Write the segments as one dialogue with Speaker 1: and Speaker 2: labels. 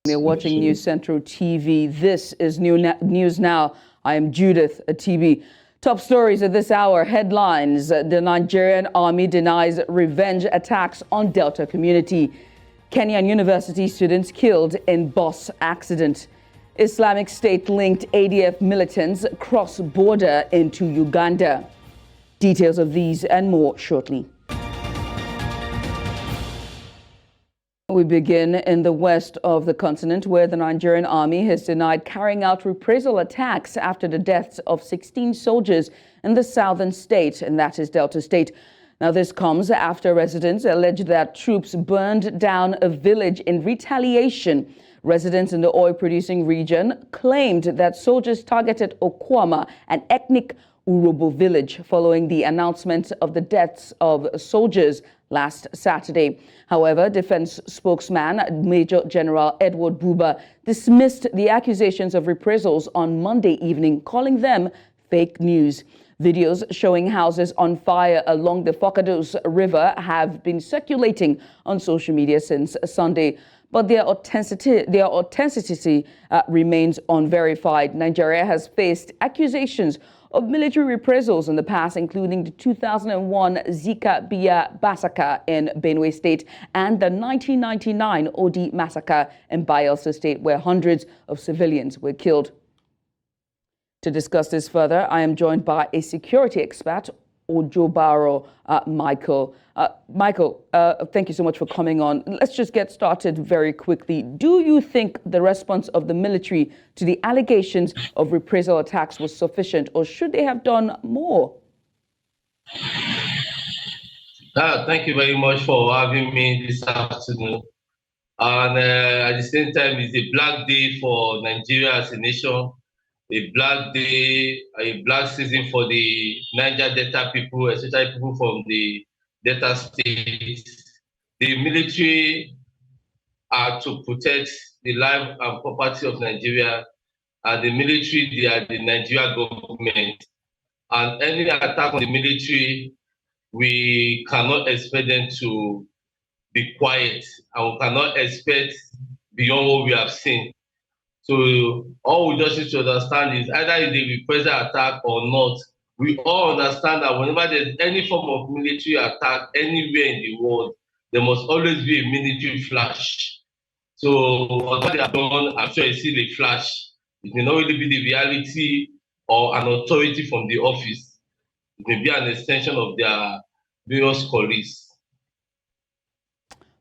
Speaker 1: You're watching News Central TV. This is News Now. I am Judith TB. Top stories at this hour. Headlines. The Nigerian army denies revenge attacks on Delta community. Kenyan university students killed in bus accident. Islamic State-linked ADF militants cross border into Uganda. Details of these and more shortly. We begin in the west of the continent, where the Nigerian army has denied carrying out reprisal attacks after the deaths of 16 soldiers in the southern state, and that is Delta State. Now, this comes after residents alleged that troops burned down a village in retaliation. Residents in the oil-producing region claimed that soldiers targeted Okwama, an ethnic Urobo village, following the announcement of the deaths of soldiers last Saturday. However, defense spokesman Major General Edward Buba dismissed the accusations of reprisals on Monday evening, calling them fake news. Videos showing houses on fire along the Focados River have been circulating on social media since Sunday, but their authenticity remains unverified. Nigeria has faced accusations of military reprisals in the past, including the 2001 Zika Biya massacre in Benue State and the 1999 Odi massacre in Bayelsa State, where hundreds of civilians were killed. To discuss this further, I am joined by a security expert, Ojobaro Michael. Michael, thank you so much for coming on. Let's just get started very quickly. Do you think the response of the military to the allegations of reprisal attacks was sufficient, or should they have done more?
Speaker 2: Thank you very much for having me this afternoon. And at the same time, it's a black day for Nigeria as a nation, a black day, a black season for the Niger Delta people, especially people from the Delta State. The military are to protect the life and property of Nigeria, and the military, they are the Nigerian government. And any attack on the military, we cannot expect them to be quiet, and we cannot expect beyond what we have seen. So all we just need to understand is either it's a reprisal attack or not. We all understand that whenever there's any form of military attack anywhere in the world, there must always be a military flash. So what they have done, I'm sure you see the flash. It may not really be the reality or an authority from the office. It may be an extension of their various colleagues.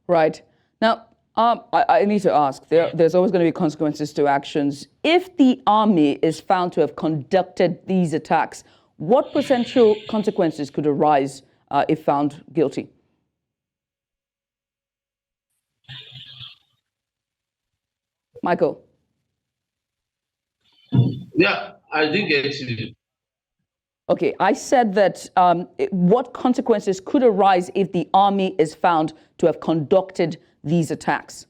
Speaker 1: Right. Now, I need to ask, there's always going to be consequences to actions. If the army is found to have conducted these attacks, what potential consequences could arise if found guilty? Michael.
Speaker 2: Yeah, I didn't get you.
Speaker 1: Okay, I said that what consequences could arise if the army is found to have conducted these attacks?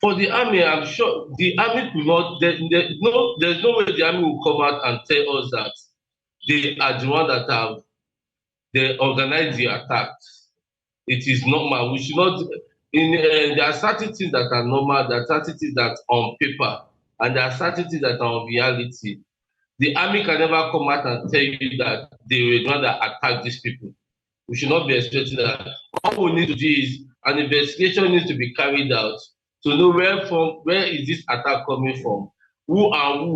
Speaker 2: For the army, I'm sure the army will not, there's no way the army will come out and tell us that they are the one that they organized the attacks. It is normal. We should not, there are certain things that are normal, there are certain things that are on paper, and there are certain things that are on reality. The army can never come out and tell you that they were the one that attacked these people. We should not be expecting that. All we need to do is an investigation needs to be carried out to know where is this attack coming from, who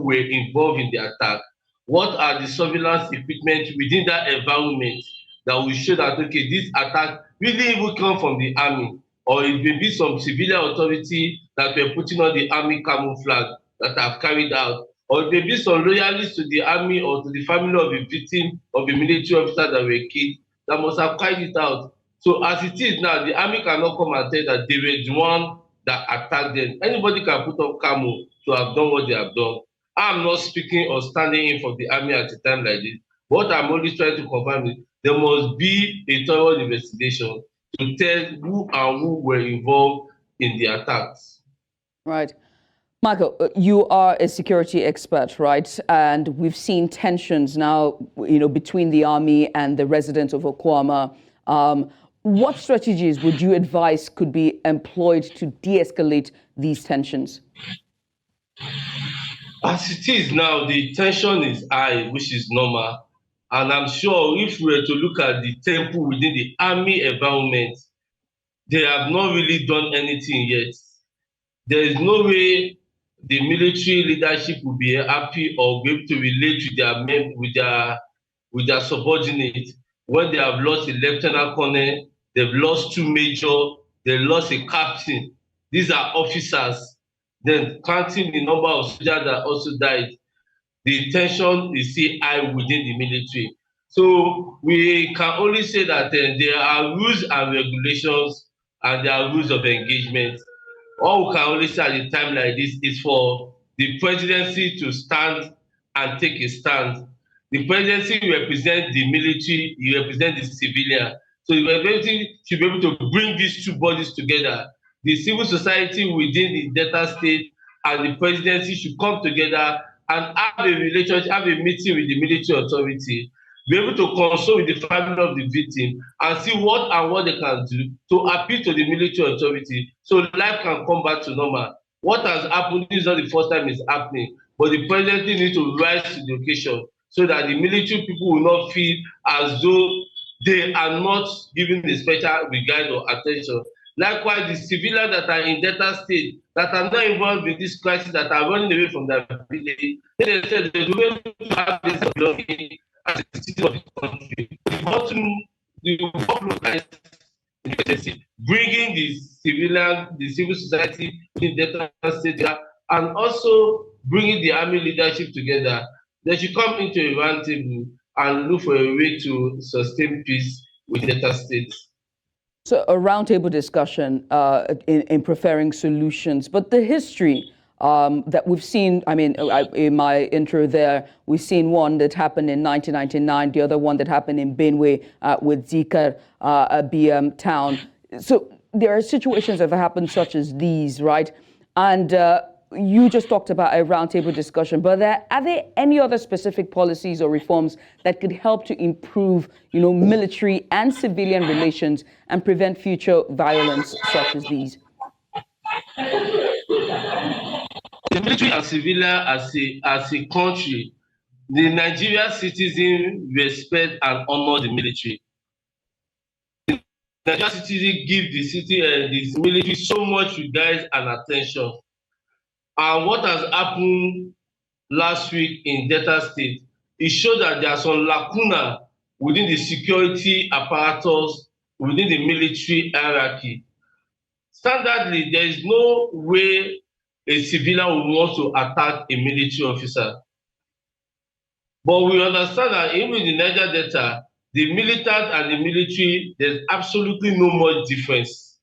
Speaker 2: were involved in the attack, what are the surveillance equipment within that environment that will show that, okay, this attack really even come from the army, or it may be some civilian authority that were putting on the army camouflage that have carried out, or it may be some loyalists to the army or to the family of a victim of a military officer that were killed that must have carried it out. So as it is now, the army cannot come and tell that they were the one that attacked them. Anybody can put up camo to have done what they have done. I'm not speaking or standing in for the army at a time like this. What I'm only trying to confirm is there must be a thorough investigation to tell who were involved in the attacks.
Speaker 1: Right. Michael, you are a security expert, right? And we've seen tensions now, between the army and the residents of Okwama. What strategies would you advise could be employed to de-escalate these tensions?
Speaker 2: As it is now, the tension is high, which is normal. And I'm sure if we were to look at the tempo within the army environment, they have not really done anything yet. There is no way the military leadership will be happy or be able to relate with their men, with their subordinates when they have lost a lieutenant colonel, they've lost two major, they lost a captain. These are officers. Then counting the number of soldiers that also died, the tension is still high within the military. So we can only say that there are rules and regulations and there are rules of engagement. All we can only say at a time like this is for the presidency to stand and take a stand. The presidency represents the military, you represent the civilian. So the presidency should be able to bring these two bodies together. The civil society within the Delta State and the presidency should come together and have a relationship, have a meeting with the military authority, be able to consult with the family of the victim and see what they can do to appeal to the military authority so life can come back to normal. What has happened, this is not the first time it's happening, but the presidency needs to rise to the occasion so that the military people will not feel as though they are not given the special regard or attention. Likewise, the civilians that are in Delta State that are not involved in this crisis, that are running away from their village, they said they will to have this belonging as a citizen of the country. The bringing the civilian, the civil society in Delta State, and also bringing the army leadership together. They should come into a round table and look for a way to sustain peace with Delta State.
Speaker 1: So a roundtable discussion in preferring solutions, but the history that we've seen, I mean, in my intro there, we've seen one that happened in 1999, the other one that happened in Benue with Zika, BM town. So there are situations that have happened such as these, right? And you just talked about a roundtable discussion, but are there any other specific policies or reforms that could help to improve, military and civilian relations and prevent future violence such as these?
Speaker 2: The military and civilian as a country, the Nigerian citizens respect and honor the military. The Nigerian citizens give the military so much regard and attention. And what has happened last week in Delta State, it shows that there are some lacuna within the security apparatus, within the military hierarchy. Standardly, there is no way a civilian will want to attack a military officer. But we understand that even in the Niger Delta, the militant and the military, there's absolutely no much difference.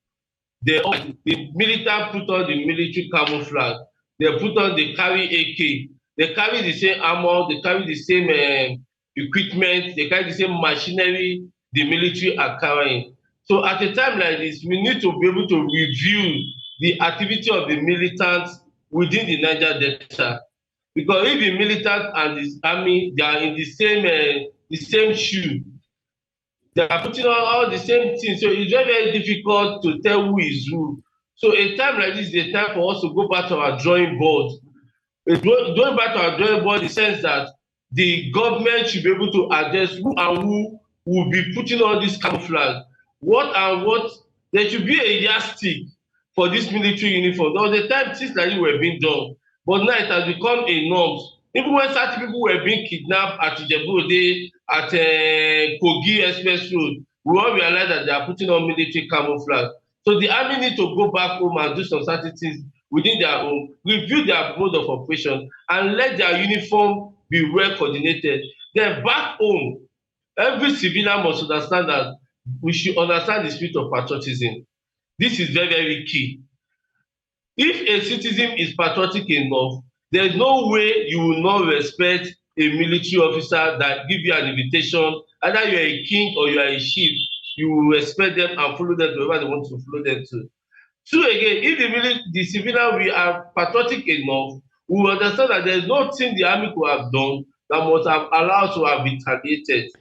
Speaker 2: The militant put on the military camouflage. They carry AK, they carry the same armor, they carry the same equipment, they carry the same machinery the military are carrying. So at a time like this, we need to be able to review the activity of the militants within the Niger Delta. Because if the militant and the army, they are in the same shoe, they are putting on all the same things. So it's very, very difficult to tell who is who. So a time like this is a time for us to go back to our drawing board. Going back to our drawing board in the sense that the government should be able to address who and who will be putting on this camouflage. There should be a yardstick for this military uniform. There was a time things like this were being done, but now it has become a norm. Even when certain people were being kidnapped at Ijebu-Ode, at Kogi Express Road, we all realize that they are putting on military camouflage. So the army need to go back home and do some certain things within their home, review their mode of operation, and let their uniform be well coordinated. Then back home, every civilian must understand that we should understand the spirit of patriotism. This is very, very key. If a citizen is patriotic enough, there is no way you will not respect a military officer that give you an invitation, either you are a king or you are a chief. You will respect them and follow them to wherever they want to follow them to. So again, if the civilian we are patriotic enough, we will understand that there is no thing the army could have done that must have allowed to have retaliated.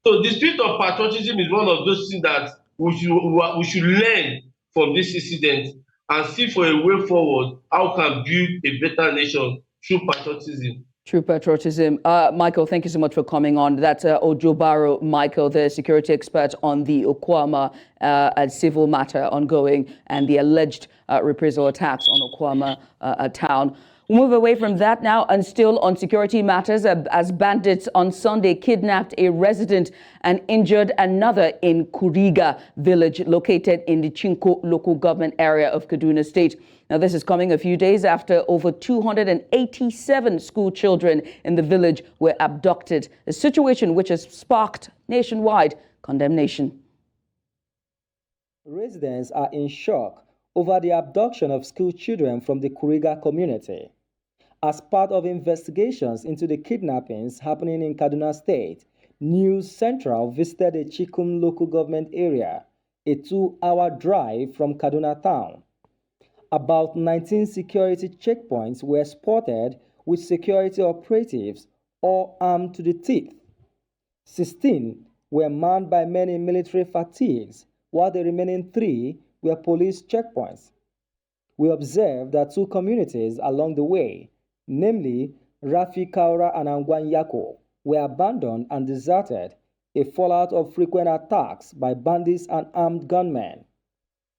Speaker 2: So the spirit of patriotism is one of those things that we should learn from this incident and see for a way forward how we can build a better nation through patriotism.
Speaker 1: True patriotism. Michael, thank you so much for coming on. That's Ojobaro Michael, the security expert on the Okwama civil matter ongoing and the alleged reprisal attacks on Okwama town. We'll move away from that now and still on security matters as bandits on Sunday kidnapped a resident and injured another in Kuriga village located in the Chinko local government area of Kaduna State. Now, this is coming a few days after over 287 school children in the village were abducted, a situation which has sparked nationwide condemnation.
Speaker 3: Residents are in shock over the abduction of school children from the Kuriga community. As part of investigations into the kidnappings happening in Kaduna State, News Central visited the Chikum local government area, a 2-hour drive from Kaduna town. About 19 security checkpoints were spotted with security operatives all armed to the teeth. 16 were manned by men in military fatigues, while the remaining 3 were police checkpoints. We observed that 2 communities along the way, namely Rafi Kaura and Angwan Yako, were abandoned and deserted, a fallout of frequent attacks by bandits and armed gunmen.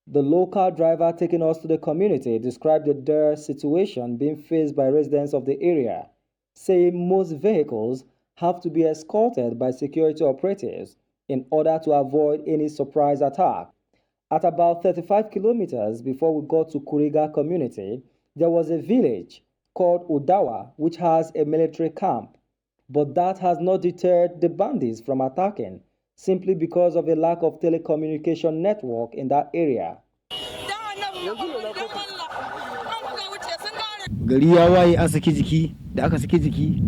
Speaker 3: The local driver taking us to the community described the dire situation being faced by residents of the area, saying most vehicles have to be escorted by security operatives in order to avoid any surprise attack. At about 35 kilometers before we got to Kuriga community, there was a village called Udawa which has a military camp, but that has not deterred the bandits from attacking, simply because of a lack of telecommunication network in that area.
Speaker 4: Gari ya waye an saki jiki, da aka saki jiki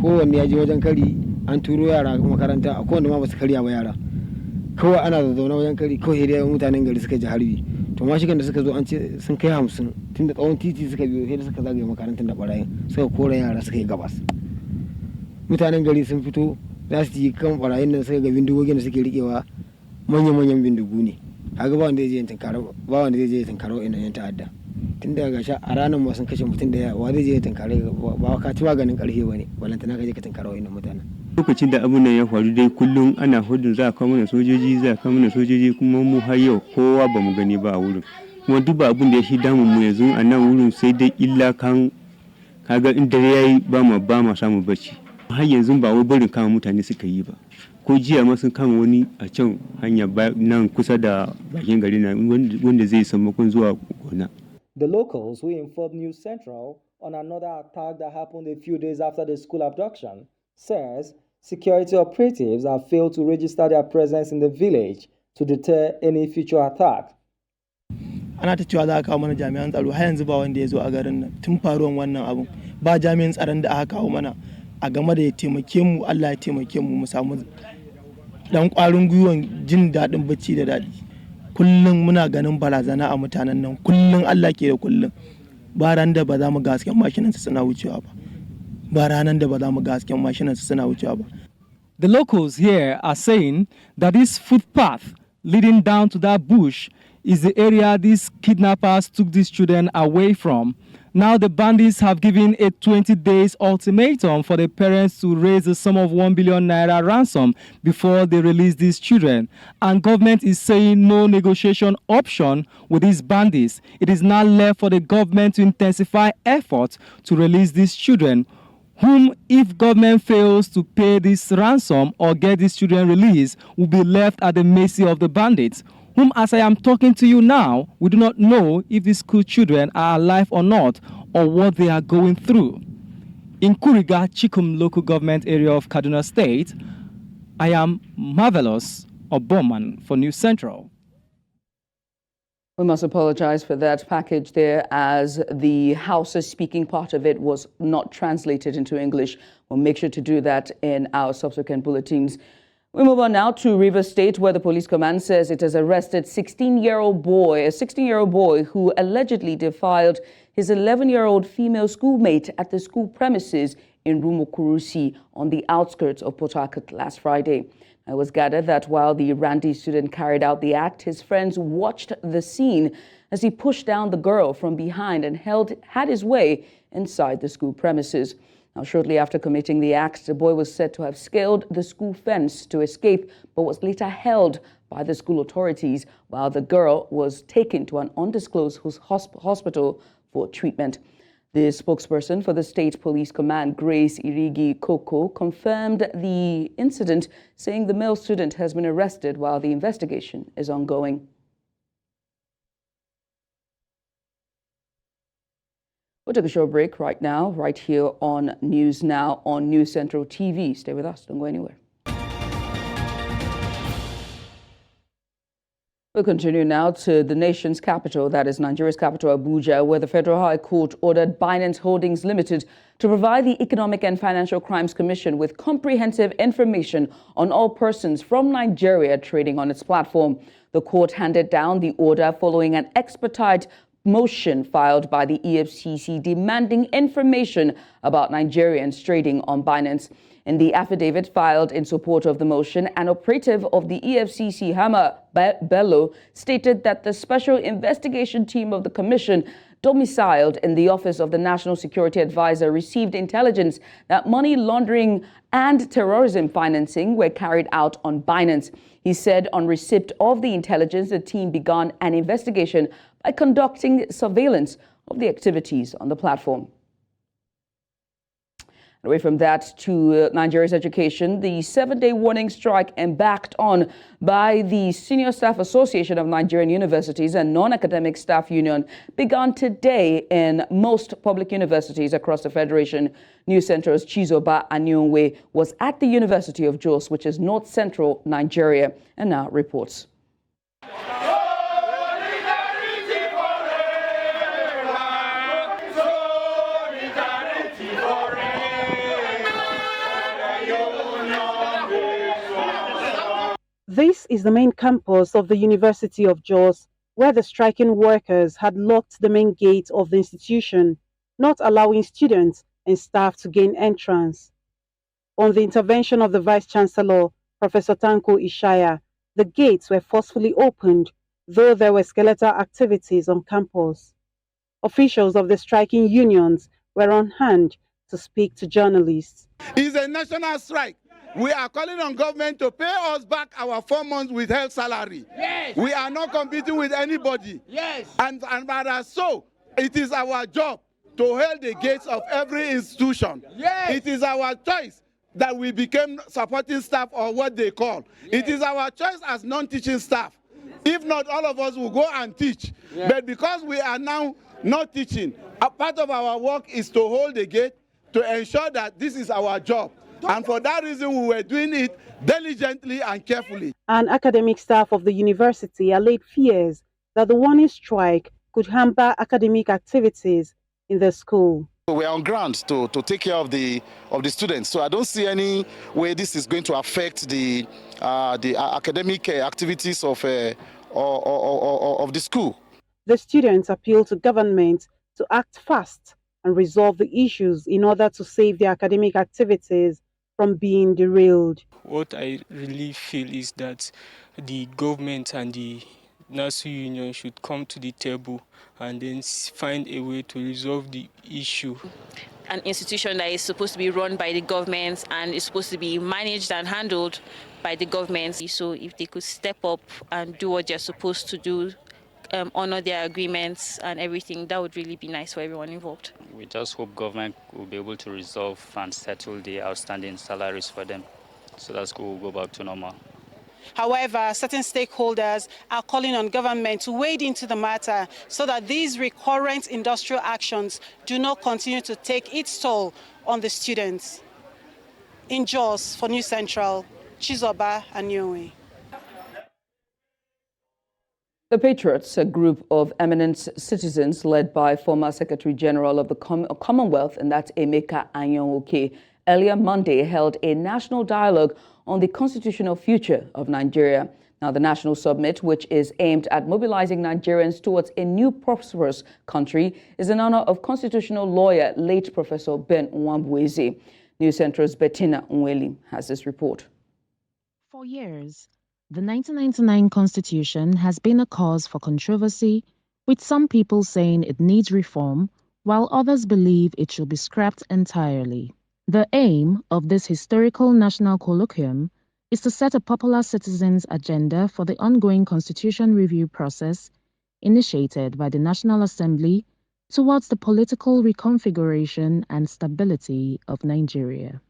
Speaker 4: kowanne ya je wajen kari, an turo yara makaranta, a kowanne ma ba su karya ba yara. Kawai ana zazzauna wajen kari, kawai dai mutanen gari suka ji harbi. To ma shigan da suka zo an ce sun kai 50 tunda tsawon titi suka biyo, sai da suka zagaye makarantar da barayin suka kora yara suka yi gabas. Mutanen gari sun fito za su yi kan barayin nan suka ga bindigogin da suke rikewa manyan bindigu ne. Kaga ba wanda zai je ya tankaro ina yan ta'adda. Tun daga sha a ranar ma sun kashe mutum da wa zai je ya tankare ba ka ci maganin karfe bane, balantana ka je ka tankaro ina mutanen.
Speaker 5: Lokacin da abun nan ya faru dai kullum ana hudun za a kawo mana sojoji kuma mu har yau kowa ba mu gani ba a wurin. Kuma duk ba abun da ya shi damun mu yanzu a nan wurin sai dai illa kan kaga in dare yayi ba ma samu bacci. Har yanzu ba wai barin kama mutane suka yi ba. Ko jiya ma sun kama wani a can hanya nan kusa da bakin gari na wanda zai sammakon zuwa gona.
Speaker 3: The locals who informed News Central on another attack that happened a few days after the school abduction says security operatives have failed to register their presence in the village to deter any future attack.
Speaker 6: Ana ta cewa za a kawo mana jami'an tsaro, har yanzu ba wanda ya zo a garin nan tun faruwan wannan abun. Ba jami'an tsaron da aka kawo mana a game da ya taimake mu, Allah ya taimake mu samu dan kwarin gwiwan jin daɗin bacci da daɗi. Kullum muna ganin barazana a mutanen nan, kullum Allah ke da kullum. Ba ran da ba za mu ga hasken mashinansu suna wucewa ba.
Speaker 7: The locals here are saying that this footpath leading down to that bush is the area these kidnappers took these children away from. Now the bandits have given a 20 days ultimatum for the parents to raise the sum of 1 billion naira ransom before they release these children. And government is saying no negotiation option with these bandits. It is now left for the government to intensify efforts to release these children, whom, if government fails to pay this ransom or get these children released, will be left at the mercy of the bandits, whom, as I am talking to you now, we do not know if these school children are alive or not, or what they are going through. In Kuriga, Chikum local government area of Kaduna State, I am Marvelous Oboman for News Central.
Speaker 1: We must apologize for that package there, as the Hausa speaking part of it was not translated into English. We'll make sure to do that in our subsequent bulletins. We move on now to Rivers State, where the police command says it has arrested a 16-year-old boy who allegedly defiled his 11-year-old female schoolmate at the school premises in Rumukurusi on the outskirts of Port Harcourt last Friday. It was gathered that while the Randi student carried out the act, his friends watched the scene as he pushed down the girl from behind and had his way inside the school premises. Now, shortly after committing the act, the boy was said to have scaled the school fence to escape, but was later held by the school authorities while the girl was taken to an undisclosed hospital for treatment. The spokesperson for the State Police Command, Grace Irigi Koko, confirmed the incident, saying the male student has been arrested while the investigation is ongoing. We'll take a short break right now, right here on News Now on News Central TV. Stay with us, don't go anywhere. We'll continue now to the nation's capital, that is Nigeria's capital, Abuja, where the Federal High Court ordered Binance Holdings Limited to provide the Economic and Financial Crimes Commission with comprehensive information on all persons from Nigeria trading on its platform. The court handed down the order following an expedite motion filed by the EFCC demanding information about Nigerians trading on Binance. In the affidavit filed in support of the motion, an operative of the EFCC, Hamma Bello, stated that the special investigation team of the commission, domiciled in the office of the National Security Advisor, received intelligence that money laundering and terrorism financing were carried out on Binance. He said on receipt of the intelligence, the team began an investigation by conducting surveillance of the activities on the platform. Away from that to Nigeria's education, the 7-day warning strike embarked on by the Senior Staff Association of Nigerian Universities and Non-Academic Staff Union began today in most public universities across the Federation. News Central's Chizoba Anyonwe was at the University of Jos, which is north-central Nigeria, and now reports.
Speaker 8: This is the main campus of the University of Jos, where the striking workers had locked the main gate of the institution, not allowing students and staff to gain entrance. On the intervention of the Vice-Chancellor, Professor Tanko Ishaya, the gates were forcefully opened, though there were skeletal activities on campus. Officials of the striking unions were on hand to speak to journalists.
Speaker 9: It's a national strike. We are calling on government to pay us back our 4 months withheld salary. Yes. We are not competing with anybody. Yes. And so it is our job to hold the gates of every institution. Yes. It is our choice that we became supporting staff or what they call. Yes. It is our choice as non-teaching staff. If not, all of us will go and teach. Yes. But because we are now not teaching, a part of our work is to hold the gate to ensure that this is our job. And for that reason, we were doing it diligently and carefully.
Speaker 8: And academic staff of the university allayed fears that the warning strike could hamper academic activities in the school.
Speaker 10: We are on ground to take care of the students, so I don't see any way this is going to affect the academic activities of the school.
Speaker 8: The students appeal to government to act fast and resolve the issues in order to save their academic activities from being derailed.
Speaker 11: What I really feel is that the government and the nursery union should come to the table and then find a way to resolve the issue.
Speaker 12: An institution that is supposed to be run by the government and is supposed to be managed and handled by the government. So if they could step up and do what they're supposed to do, honor their agreements and everything, that would really be nice for everyone involved.
Speaker 13: We just hope government will be able to resolve and settle the outstanding salaries for them, so that school will go back to normal.
Speaker 8: However, certain stakeholders are calling on government to wade into the matter so that these recurrent industrial actions do not continue to take its toll on the students. In Jos, for News Central, Chizoba Anyonwe.
Speaker 1: The Patriots, a group of eminent citizens led by former Secretary General of the Commonwealth, and that's Emeka Anyonwoke, earlier Monday held a national dialogue on the constitutional future of Nigeria. Now, the National Summit, which is aimed at mobilizing Nigerians towards a new prosperous country, is in honor of constitutional lawyer, late Professor Ben Nwambueze. News Central's Bettina Nweli has this report.
Speaker 14: For years, the 1999 Constitution has been a cause for controversy, with some people saying it needs reform, while others believe it should be scrapped entirely. The aim of this historical national colloquium is to set a popular citizens' agenda for the ongoing constitution review process initiated by the National Assembly towards the political reconfiguration and stability of Nigeria.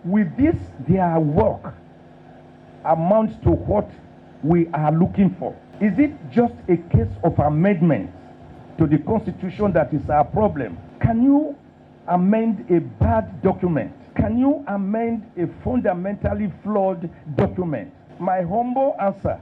Speaker 15: With this, their work amounts to what we are looking for. Is it just a case of amendments to the Constitution that is our problem? Can you amend a bad document? Can you amend a fundamentally flawed document? My humble answer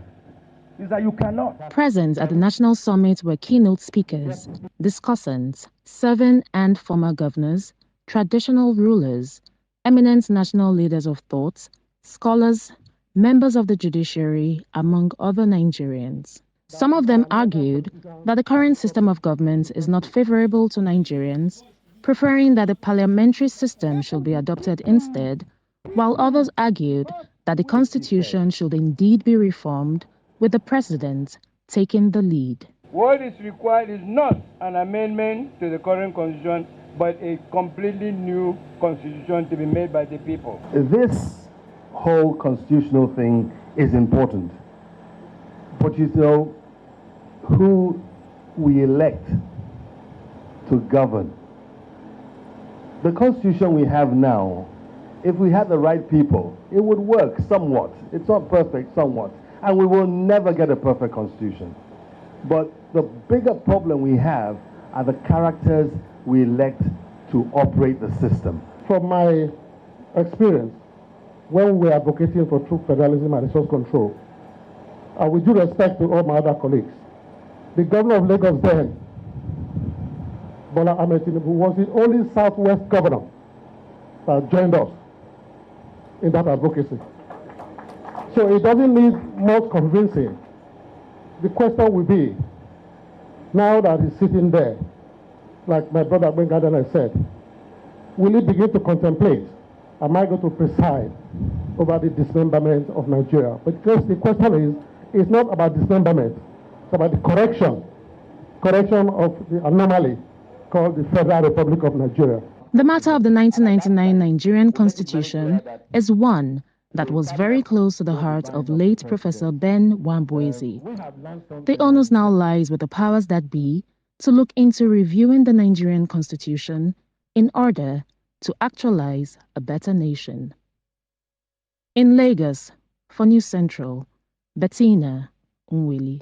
Speaker 15: is that you cannot.
Speaker 14: Present at the National Summit were keynote speakers, discussants, serving and former governors, traditional rulers, eminent national leaders of thought, scholars, members of the judiciary, among other Nigerians. Some of them argued that the current system of government is not favorable to Nigerians, preferring that a parliamentary system should be adopted instead, while others argued that the constitution should indeed be reformed, with the president taking the lead.
Speaker 15: What is required is not an amendment to the current constitution, but a completely new constitution to be made by the people.
Speaker 16: This whole constitutional thing is important. But you know, who we elect to govern. The constitution we have now, if we had the right people, it would work somewhat. It's not perfect, somewhat. And we will never get a perfect constitution. But the bigger problem we have are the characters we elect to operate the system.
Speaker 17: From my experience, when we were advocating for true federalism and resource control, with due respect to all my other colleagues, the governor of Lagos then, Bola Ahmed Tinubu, was the only Southwest governor that joined us in that advocacy. So it doesn't need much convincing. The question will be, now that he's sitting there, like my brother Ben Gardner said, will he begin to contemplate, am I going to preside over the dismemberment of Nigeria? Because the question is, it's not about dismemberment, it's about the correction of the anomaly called the Federal Republic of Nigeria.
Speaker 14: The matter of the 1999 Nigerian Constitution is one that was very close to the heart of late Professor Ben Wambuezi. The onus now lies with the powers that be to look into reviewing the Nigerian Constitution in order to actualize a better nation. In Lagos, for News Central, Bettina Unwili.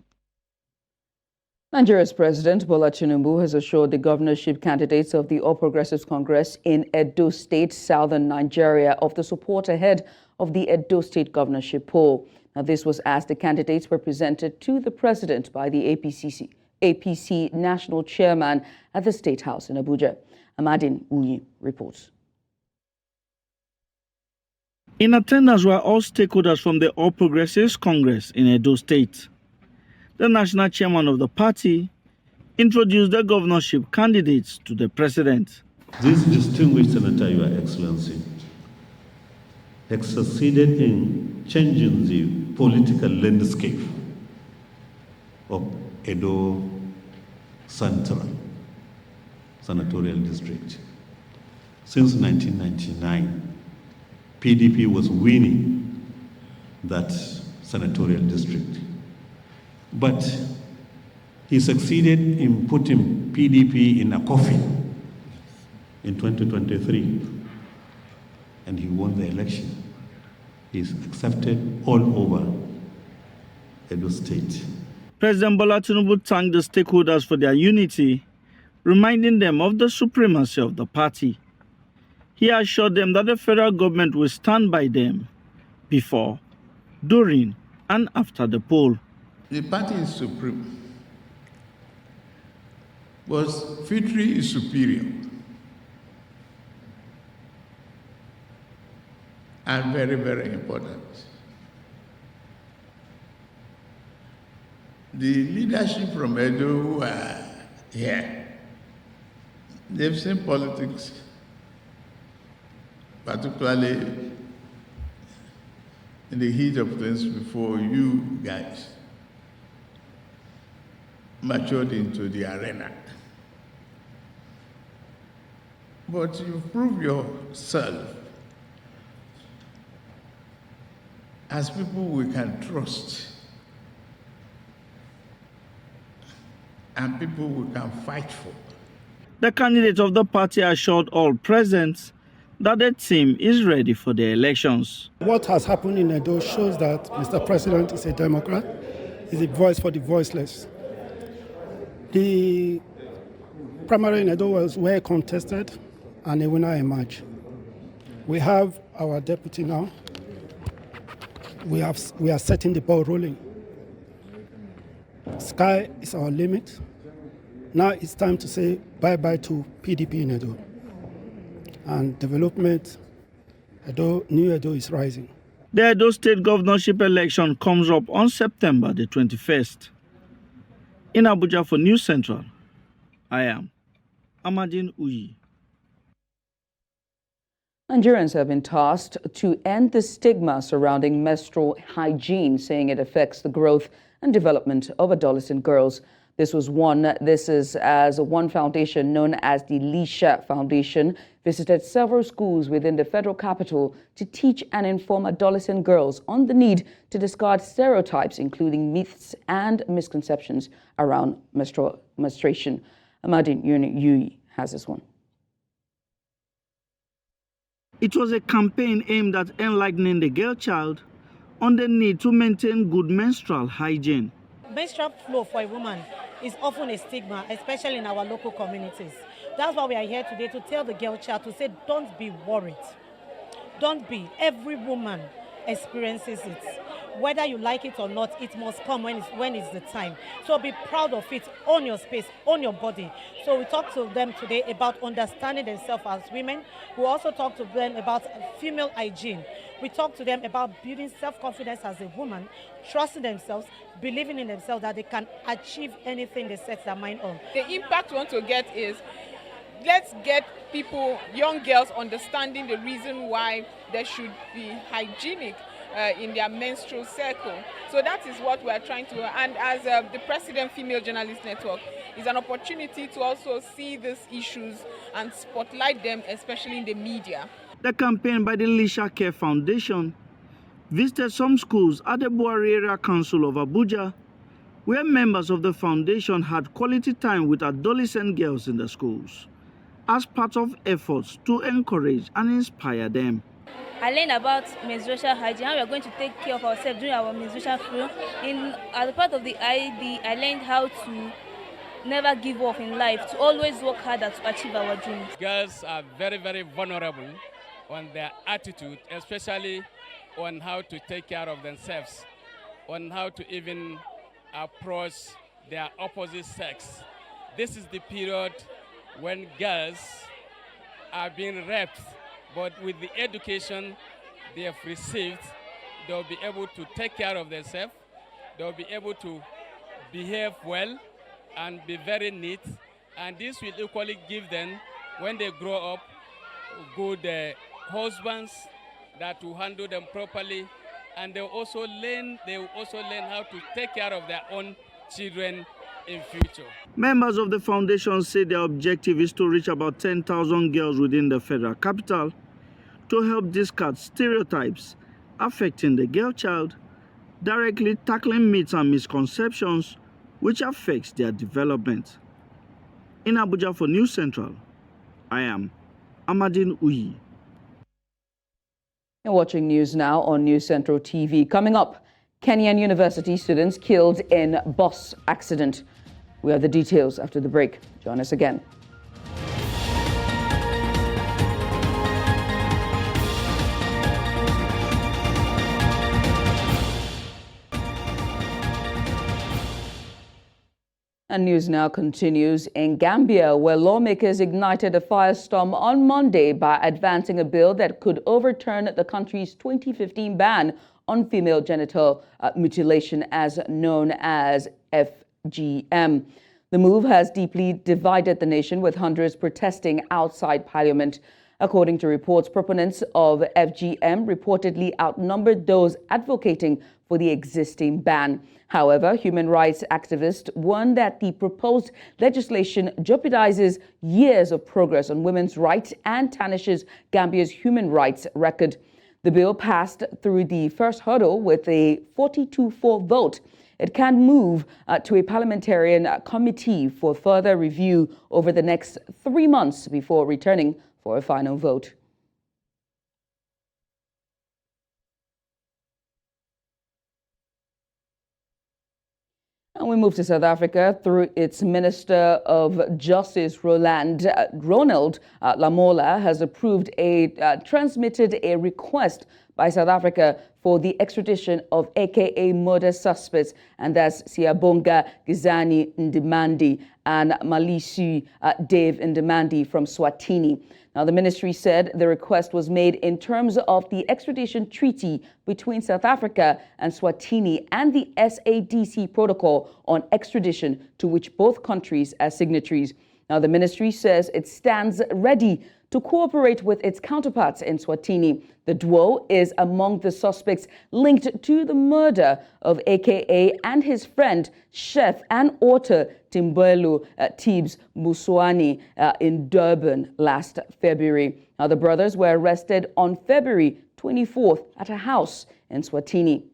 Speaker 1: Nigeria's President Bola Tinubu has assured the governorship candidates of the All Progressives Congress in Edo State, southern Nigeria, of the support ahead of the Edo State governorship poll. Now, this was as the candidates were presented to the president by the APC national chairman at the State House in Abuja. Amadin Uyi reports.
Speaker 18: In attendance were all stakeholders from the All Progressives Congress in Edo State. The national chairman of the party introduced the governorship candidates to the president.
Speaker 19: This distinguished senator, Your Excellency, has succeeded in changing the political landscape of Edo Central Senatorial District. Since 1999, PDP was winning that senatorial district. But he succeeded in putting PDP in a coffin in 2023, and he won the election. He's accepted all over Edo State.
Speaker 18: President Bola Tinubu thanked the stakeholders for their unity, reminding them of the supremacy of the party. He assured them that the federal government will stand by them before, during, and after the poll.
Speaker 20: The party is supreme, but victory is superior and very, very important. The leadership from Edo who are here, they've seen politics, particularly in the heat of things before you guys matured into the arena. But you prove yourself as people we can trust and people we can fight for.
Speaker 18: The candidate of the party assured all present that the team is ready for the elections.
Speaker 17: What has happened in Edo shows that Mr. President is a Democrat, is a voice for the voiceless. The primary in Edo was well contested and a winner emerged. We have our deputy now. We are setting the ball rolling. Sky is our limit. Now it's time to say bye-bye to PDP in Edo. And development, New Edo is rising.
Speaker 18: The Edo State governorship election comes up on September the 21st. In Abuja for News Central, I am Amadin Uyi.
Speaker 1: Nigerians have been tasked to end the stigma surrounding menstrual hygiene, saying it affects the growth and development of adolescent girls. This is as one foundation known as the Lisha Foundation visited several schools within the federal capital to teach and inform adolescent girls on the need to discard stereotypes, including myths and misconceptions around menstruation. Amadin Yui has this one.
Speaker 18: It was a campaign aimed at enlightening the girl child on the need to maintain good menstrual hygiene.
Speaker 21: Menstrual flow for a woman is often a stigma, especially in our local communities. That's why we are here today, to tell the girl child to say, don't be worried. Don't be. Every woman experiences it. Whether you like it or not, it must come when it's the time. So be proud of it. Own your space, own your body. So we talk to them today about understanding themselves as women. We also talk to them about female hygiene. We talk to them about building self-confidence as a woman, trusting themselves, believing in themselves that they can achieve anything they set their mind on.
Speaker 22: The impact we want to get is, let's get people, young girls, understanding the reason why they should be hygienic in their menstrual cycle. So that is what we are trying to, and as the President Female Journalist Network, is an opportunity to also see these issues and spotlight them, especially in the media.
Speaker 18: The campaign by the Lisha Care Foundation visited some schools at the Buhari Area Council of Abuja, where members of the foundation had quality time with adolescent girls in the schools, as part of efforts to encourage and inspire them.
Speaker 23: I learned about menstrual hygiene, how we are going to take care of ourselves during our menstrual flow. As a part of the IED, I learned how to never give up in life, to always work harder to achieve our dreams.
Speaker 24: Girls are very, very vulnerable on their attitude, especially on how to take care of themselves, on how to even approach their opposite sex. This is the period when girls are being raped, but with the education they have received, they'll be able to take care of themselves, they'll be able to behave well and be very neat, and this will equally give them, when they grow up, good husbands that will handle them properly, and they will also learn how to take care of their own children in future.
Speaker 18: Members of the foundation say their objective is to reach about 10,000 girls within the federal capital to help discard stereotypes affecting the girl child, directly tackling myths and misconceptions which affects their development. In Abuja for News Central, I am Amadin Uyi.
Speaker 1: You're watching news now on News Central TV. Coming up, Kenyan university students killed in bus accident. We have the details after the break. Join us again. And news now continues in Gambia, where lawmakers ignited a firestorm on Monday by advancing a bill that could overturn the country's 2015 ban on female genital mutilation, as known as FGM. The move has deeply divided the nation, with hundreds protesting outside Parliament. According to reports, proponents of FGM reportedly outnumbered those advocating for the existing ban. However, human rights activists warn that the proposed legislation jeopardizes years of progress on women's rights and tarnishes Gambia's human rights record. The bill passed through the first hurdle with a 42-4 vote. It can move to a parliamentarian committee for further review over the next 3 months before returning for a final vote. And we move to South Africa through its Minister of Justice, Ronald Lamola, has transmitted a request by South Africa for the extradition of AKA murder suspects, and that's Siyabonga Gizani Ndimandi and Malisu Dave Ndimandi from Swatini. Now, the ministry said the request was made in terms of the extradition treaty between South Africa and Swatini and the SADC protocol on extradition, to which both countries are signatories. Now, the ministry says it stands ready to cooperate with its counterparts in Swatini. The duo is among the suspects linked to the murder of AKA and his friend, chef and author Timbelo Tibbs Buswani in Durban last February. Now, the brothers were arrested on February 24th at a house in Swatini.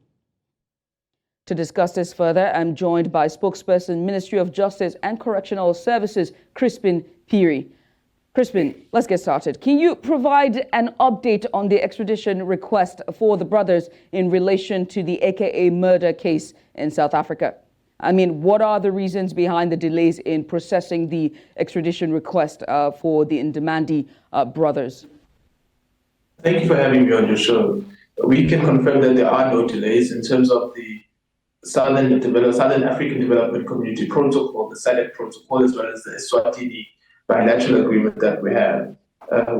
Speaker 1: To discuss this further, I'm joined by spokesperson, Ministry of Justice and Correctional Services, Crispin Phiri. Crispin, let's get started. Can you provide an update on the extradition request for the brothers in relation to the AKA murder case in South Africa? I mean, what are the reasons behind the delays in processing the extradition request for the Ndimandi brothers?
Speaker 2: Thank you for having me on your show. We can confirm that there are no delays in terms of the Southern African Development Community Protocol, the SADC protocol, as well as the Eswatini bilateral agreement that we have.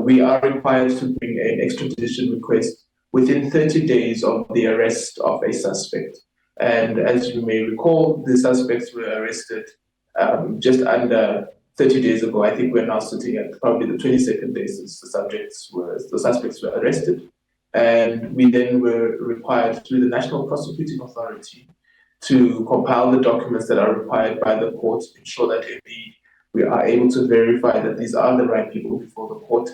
Speaker 2: We are required to bring an extradition request within 30 days of the arrest of a suspect. And as you may recall, the suspects were arrested just under 30 days ago. I think we're now sitting at probably the 22nd day since the suspects were arrested. And we then were required through the National Prosecuting Authority to compile the documents that are required by the court to ensure that indeed we are able to verify that these are the right people before the court,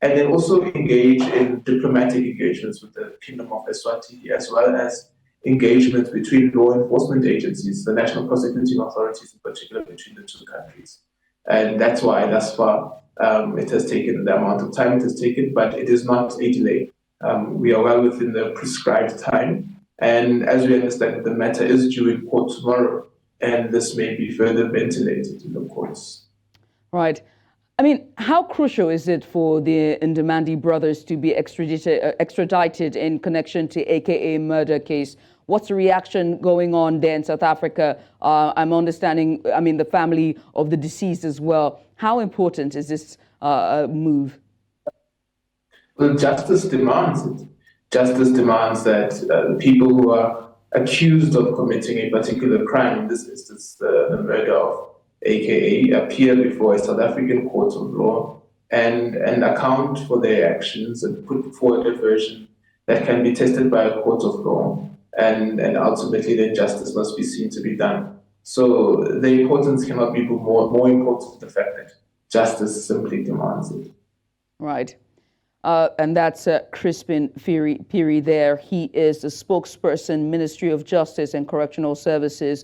Speaker 2: and then also engage in diplomatic engagements with the Kingdom of Eswatini, as well as engagement between law enforcement agencies, the national prosecuting authorities in particular, between the two countries. And that's why thus far it has taken the amount of time it has taken, but it is not a delay. We are well within the prescribed time, and as we understand, the matter is due in court tomorrow, and this may be further ventilated in the courts.
Speaker 1: Right. I mean, how crucial is it for the Ndimandi brothers to be extradited in connection to AKA murder case? What's the reaction going on there in South Africa? I'm understanding, I mean, the family of the deceased as well. How important is this move?
Speaker 2: Well, justice demands it. Justice demands that people who are accused of committing a particular crime, in this instance, the murder of AKA, appear before a South African court of law and account for their actions and put forward a version that can be tested by a court of law, and ultimately then justice must be seen to be done. So the importance cannot be more important than the fact that justice simply demands it.
Speaker 1: Right. And that's Crispin Phiri there. He is the spokesperson, Ministry of Justice and Correctional Services.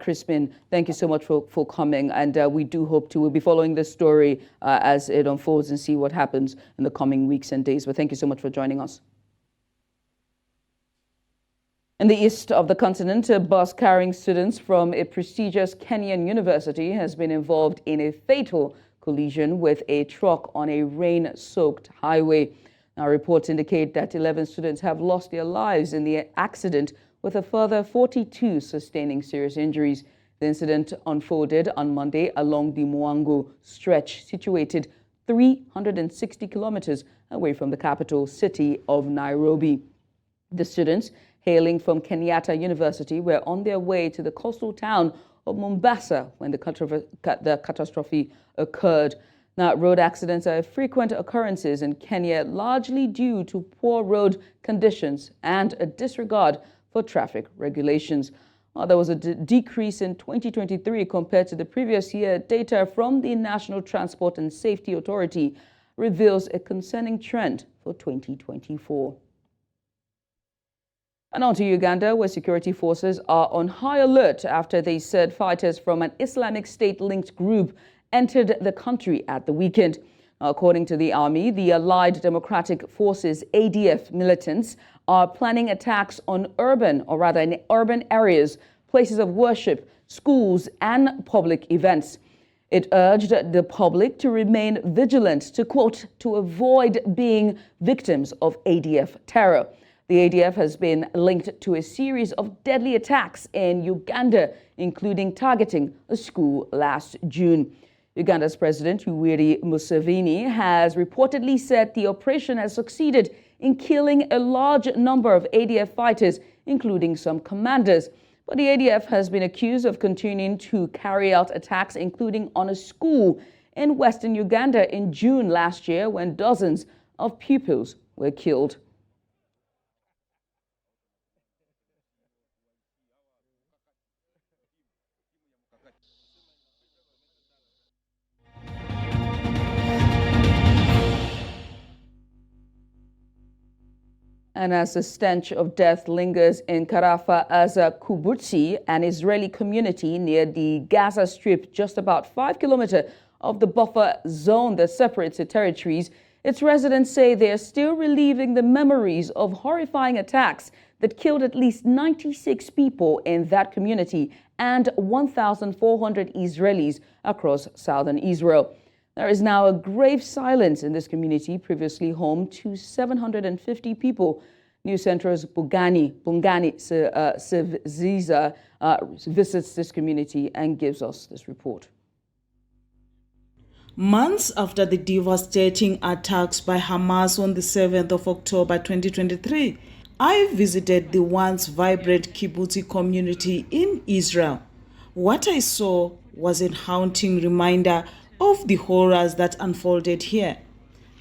Speaker 1: Crispin, thank you so much for coming. And we do hope we'll be following this story as it unfolds and see what happens in the coming weeks and days. But thank you so much for joining us. In the east of the continent, a bus carrying students from a prestigious Kenyan university has been involved in a fatal collision with a truck on a rain-soaked highway. Now, reports indicate that 11 students have lost their lives in the accident, with a further 42 sustaining serious injuries. The incident unfolded on Monday along the Mwango stretch, situated 360 kilometers away from the capital city of Nairobi. The students, hailing from Kenyatta University, were on their way to the coastal town of Mombasa when the catastrophe occurred. Now, road accidents are frequent occurrences in Kenya, largely due to poor road conditions and a disregard for traffic regulations. There was a decrease in 2023 compared to the previous year. Data from the National Transport and Safety Authority reveals a concerning trend for 2024. And on to Uganda, where security forces are on high alert after they said fighters from an Islamic State-linked group entered the country at the weekend. According to the army, the Allied Democratic Forces, ADF militants, are planning attacks on urban areas, places of worship, schools, and public events. It urged the public to remain vigilant, to quote, to avoid being victims of ADF terror. The ADF has been linked to a series of deadly attacks in Uganda, including targeting a school last June. Uganda's President Yoweri Museveni has reportedly said the operation has succeeded in killing a large number of ADF fighters, including some commanders. But the ADF has been accused of continuing to carry out attacks, including on a school in western Uganda in June last year, when dozens of pupils were killed. And as the stench of death lingers in Karafa Kibbutz, an Israeli community near the Gaza Strip, just about 5 kilometers of the buffer zone that separates the territories, its residents say they are still reliving the memories of horrifying attacks that killed at least 96 people in that community and 1,400 Israelis across southern Israel. There is now a grave silence in this community, previously home to 750 people. News Central's Bungani Ziza visits this community and gives us this report.
Speaker 3: Months after the devastating attacks by Hamas on the 7th of October 2023, I visited the once vibrant kibbutz community in Israel. What I saw was a haunting reminder of the horrors that unfolded here.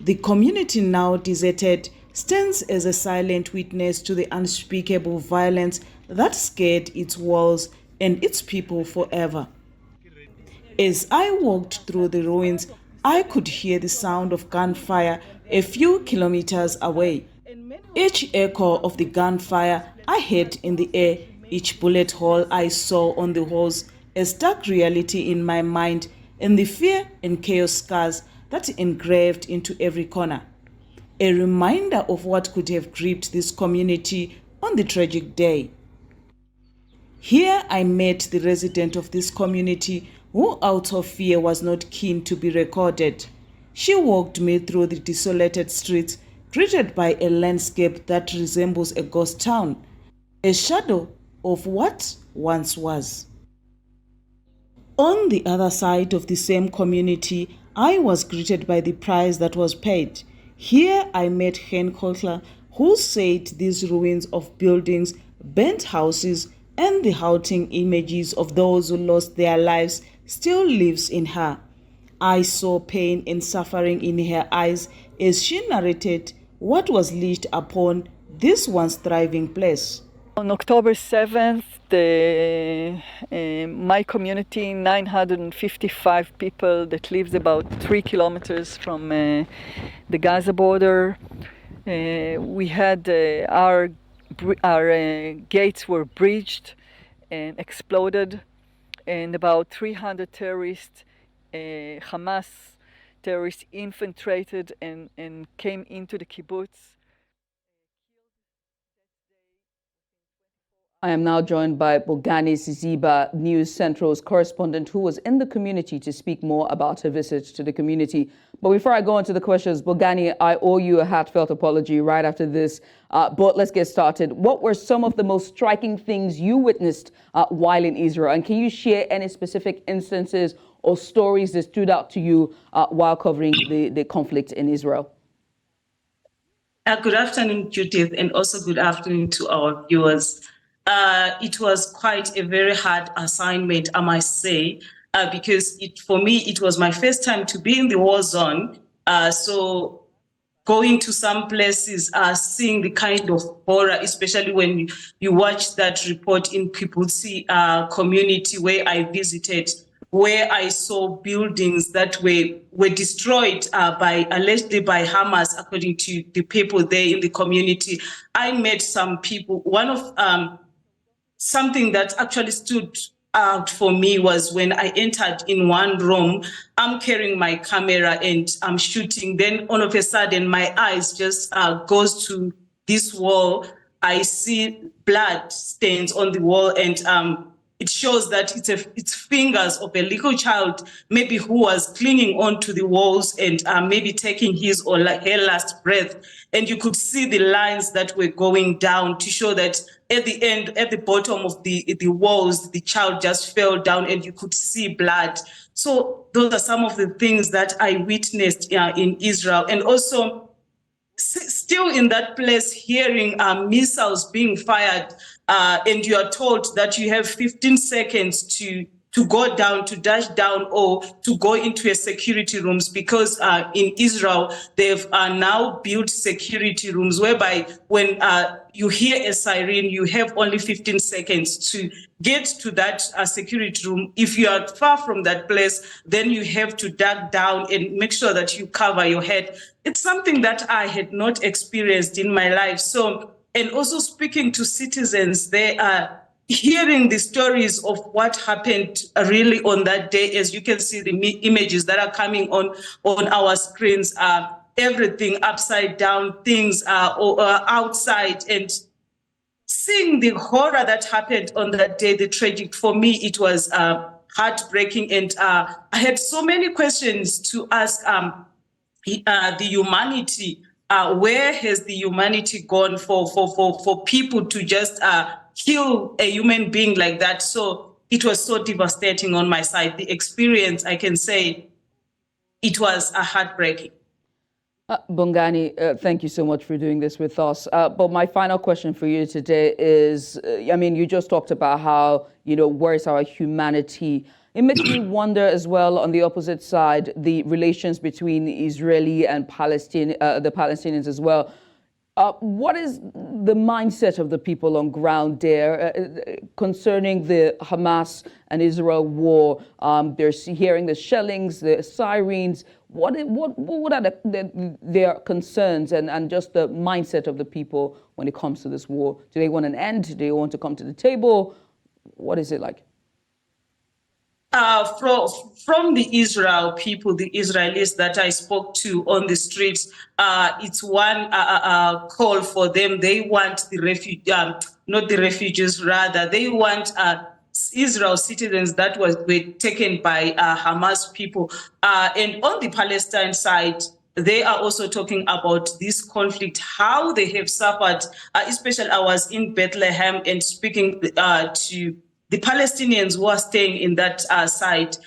Speaker 3: The community, now deserted, stands as a silent witness to the unspeakable violence that scarred its walls and its people forever. As I walked through the ruins, I could hear the sound of gunfire a few kilometers away. Each echo of the gunfire I heard in the air, each bullet hole I saw on the walls, a stark reality in my mind, and the fear and chaos scars that engraved into every corner. A reminder of what could have gripped this community on the tragic day. Here I met the resident of this community who, out of fear, was not keen to be recorded. She walked me through the desolated streets, greeted by a landscape that resembles a ghost town, a shadow of what once was. On the other side of the same community, I was greeted by the price that was paid. Here I met Hen Kotler, who said these ruins of buildings, burnt houses, and the haunting images of those who lost their lives still lives in her. I saw pain and suffering in her eyes as she narrated what was leashed upon this once thriving place.
Speaker 4: On October 7th, my community, 955 people that lives about 3 kilometers from the Gaza border, we had our gates were breached and exploded, and about 300 terrorists, Hamas terrorists, infiltrated and came into the kibbutz.
Speaker 1: I am now joined by Bongani Ziziba, News Central's correspondent, who was in the community to speak more about her visit to the community. But before I go into the questions, Bongani, I owe you a heartfelt apology right after this. But let's get started. What were some of the most striking things you witnessed while in Israel? And can you share any specific instances or stories that stood out to you while covering the conflict in Israel?
Speaker 5: Good afternoon, Judith, and also good afternoon to our viewers. It was quite a very hard assignment, I must say, because for me, it was my first time to be in the war zone. So going to some places, seeing the kind of horror, especially when you watch that report in Kibbuzi community where I visited, where I saw buildings that were destroyed allegedly by Hamas, according to the people there in the community. I met some people. One of something that actually stood out for me was when I entered in one room, I'm carrying my camera and I'm shooting. Then all of a sudden, my eyes just goes to this wall. I see blood stains on the wall, and it shows that it's fingers of a little child, maybe who was clinging onto the walls and maybe taking his or her last breath. And you could see the lines that were going down to show that at the end, at the bottom of the walls, the child just fell down and you could see blood. So those are some of the things that I witnessed in Israel. And also, still in that place, hearing missiles being fired, and you are told that you have 15 seconds to go down, to dash down, or to go into a security rooms, because in Israel, they've now built security rooms whereby when you hear a siren, you have only 15 seconds to get to that security room. If you are far from that place, then you have to duck down and make sure that you cover your head. It's something that I had not experienced in my life. So, and also speaking to citizens, they are hearing the stories of what happened really on that day. As you can see, the images that are coming on our screens, everything upside down, things outside, and seeing the horror that happened on that day, the tragic, for me, it was heartbreaking. And I had so many questions to ask the humanity. Where has the humanity gone for people to just kill a human being like that? So it was so devastating on my side. The experience, I can say, it was heartbreaking.
Speaker 1: Bongani, thank you so much for doing this with us. But my final question for you today is, I mean, you just talked about how, where is our humanity? It makes me wonder as well, on the opposite side, the relations between Israeli and the Palestinians as well. What is the mindset of the people on ground there concerning the Hamas and Israel war? They're hearing the shellings, the sirens. What are their concerns and just the mindset of the people when it comes to this war? Do they want an end? Do they want to come to the table? What is it like?
Speaker 5: From the Israel people, the Israelis that I spoke to on the streets, it's one call for them. They want the not the refugees, rather. They want Israel citizens that were taken by Hamas people. And on the Palestine side, they are also talking about this conflict, how they have suffered. Especially, I was in Bethlehem and speaking to the Palestinians who are staying in that side.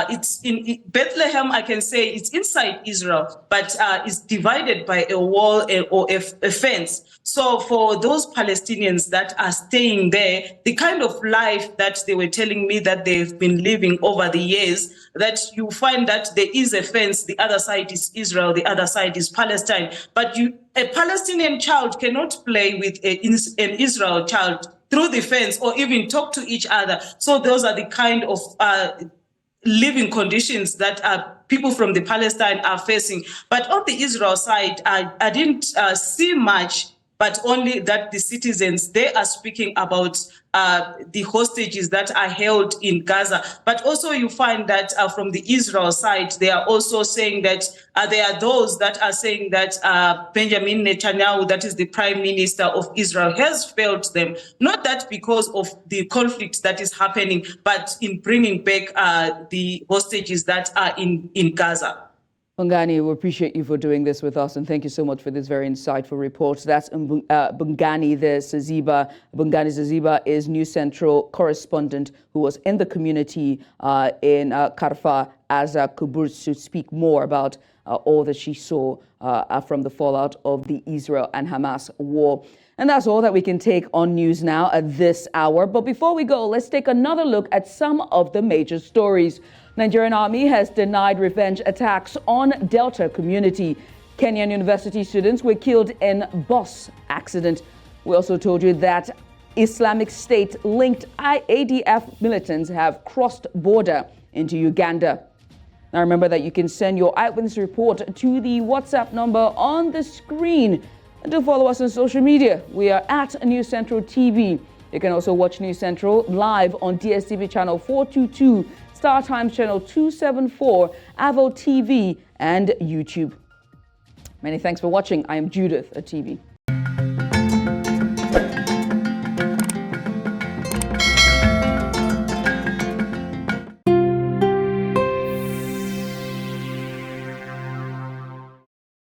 Speaker 5: It's in Bethlehem, I can say it's inside Israel, but it's divided by a wall or a fence. So for those Palestinians that are staying there, the kind of life that they were telling me that they've been living over the years, that you find that there is a fence, the other side is Israel, the other side is Palestine. But a Palestinian child cannot play with an Israel child through the fence or even talk to each other. So those are the kind of living conditions that people from the Palestine are facing. But on the Israel side, I didn't see much, but only that the citizens, they are speaking about the hostages that are held in Gaza. But also you find that from the Israel side, they are also saying that there are those that are saying that Benjamin Netanyahu, that is the prime minister of Israel, has failed them. Not that because of the conflict that is happening, but in bringing back the hostages that are in Gaza.
Speaker 1: Bongani, we appreciate you for doing this with us, and thank you so much for this very insightful report. That's Bongani Zaziba. Bongani Zaziba is News Central correspondent who was in the community in Karfa as Kibbutz to speak more about all that she saw from the fallout of the Israel and Hamas war. And that's all that we can take on news now at this hour. But before we go, let's take another look at some of the major stories. Nigerian army has denied revenge attacks on Delta community. Kenyan university students were killed in bus accident. We also told you that Islamic State-linked ADF militants have crossed border into Uganda. Now remember that you can send your eyewitness report to the WhatsApp number on the screen. And do follow us on social media. We are at News Central TV. You can also watch News Central live on DSTV channel 422, Star Times channel 274, Avo TV, and YouTube. Many thanks for watching. I am Judith at TV.